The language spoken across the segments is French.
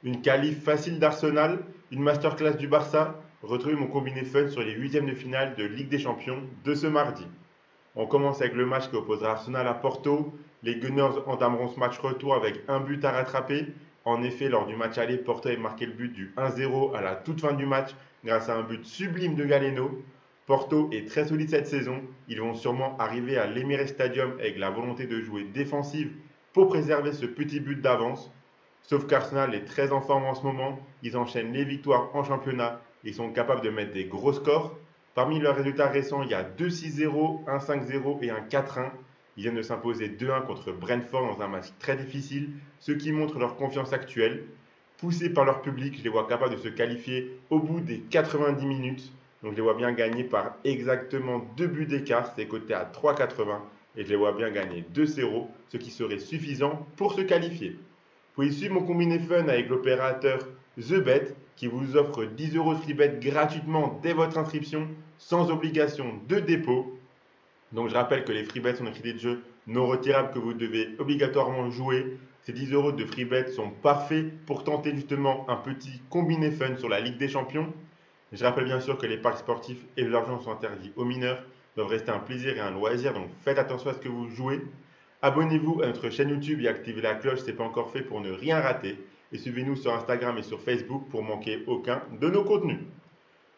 Une qualif facile d'Arsenal, une masterclass du Barça. Retrouvez mon combiné fun sur les huitièmes de finale de Ligue des Champions de ce mardi. On commence avec le match qui opposera Arsenal à Porto. Les Gunners entameront ce match retour avec un but à rattraper. En effet, lors du match aller, Porto avait marqué le but du 1-0 à la toute fin du match grâce à un but sublime de Galeno. Porto est très solide cette saison. Ils vont sûrement arriver à l'Emirates Stadium avec la volonté de jouer défensive pour préserver ce petit but d'avance. Sauf qu'Arsenal est très en forme en ce moment. Ils enchaînent les victoires en championnat. Ils sont capables de mettre des gros scores. Parmi leurs résultats récents, il y a 2-6-0, 1-5-0 et un 4-1. Ils viennent de s'imposer 2-1 contre Brentford dans un match très difficile, ce qui montre leur confiance actuelle. Poussés par leur public, je les vois capables de se qualifier au bout des 90 minutes. Donc je les vois bien gagner par exactement 2 buts d'écart, c'est coté à 3,80. Et je les vois bien gagner 2-0, ce qui serait suffisant pour se qualifier. Vous pouvez suivre mon combiné fun avec l'opérateur TheBet qui vous offre 10 euros de free bet gratuitement dès votre inscription sans obligation de dépôt. Donc je rappelle que les free bets sont des crédits de jeu non retirables que vous devez obligatoirement jouer. Ces 10 euros de free bet sont parfaits pour tenter justement un petit combiné fun sur la Ligue des Champions. Je rappelle bien sûr que les paris sportifs et l'argent sont interdits aux mineurs, doivent rester un plaisir et un loisir, donc faites attention à ce que vous jouez. Abonnez-vous à notre chaîne YouTube et activez la cloche si ce n'est pas encore fait pour ne rien rater. Et suivez-nous sur Instagram et sur Facebook pour manquer aucun de nos contenus.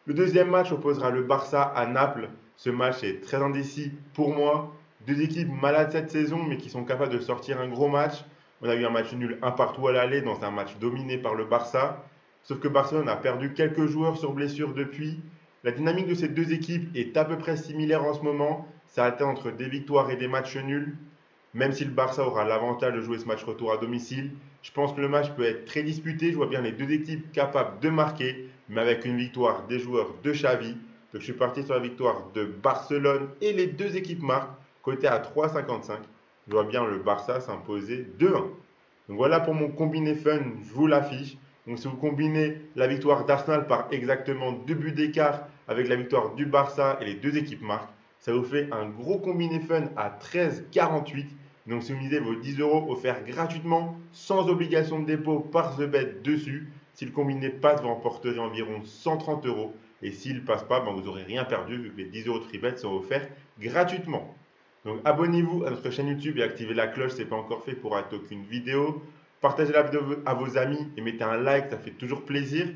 Le deuxième match opposera le Barça à Naples. Ce match est très indécis pour moi. Deux équipes malades cette saison mais qui sont capables de sortir un gros match. On a eu un match nul un partout à l'aller dans un match dominé par le Barça. Sauf que Barcelone a perdu quelques joueurs sur blessure depuis. La dynamique de ces deux équipes est à peu près similaire en ce moment. Ça alterne entre des victoires et des matchs nuls. Même si le Barça aura l'avantage de jouer ce match retour à domicile, je pense que le match peut être très disputé. Je vois bien les deux équipes capables de marquer, mais avec une victoire des joueurs de Xavi. Donc je suis parti sur la victoire de Barcelone et les deux équipes marquent, côté à 3,55. Je vois bien le Barça s'imposer 2-1. Donc voilà pour mon combiné fun, je vous l'affiche. Donc si vous combinez la victoire d'Arsenal par exactement 2 buts d'écart avec la victoire du Barça et les deux équipes marquent, ça vous fait un gros combiné fun à 13,48. Donc si vous misez vos 10 euros offerts gratuitement, sans obligation de dépôt par TheBet dessus, si le combiné passe, vous remporterez environ 130 euros. Et s'il ne passe pas, vous n'aurez rien perdu vu que les 10 euros de free bet sont offerts gratuitement. Donc abonnez-vous à notre chaîne YouTube et activez la cloche si ce n'est pas encore fait pour rater aucune vidéo. Partagez la vidéo à vos amis et mettez un like, ça fait toujours plaisir.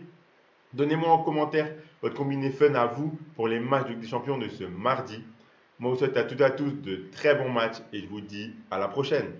Donnez-moi en commentaire votre combiné fun à vous pour les matchs de Ligue des Champions de ce mardi. Moi, je vous souhaite à toutes et à tous de très bons matchs et je vous dis à la prochaine.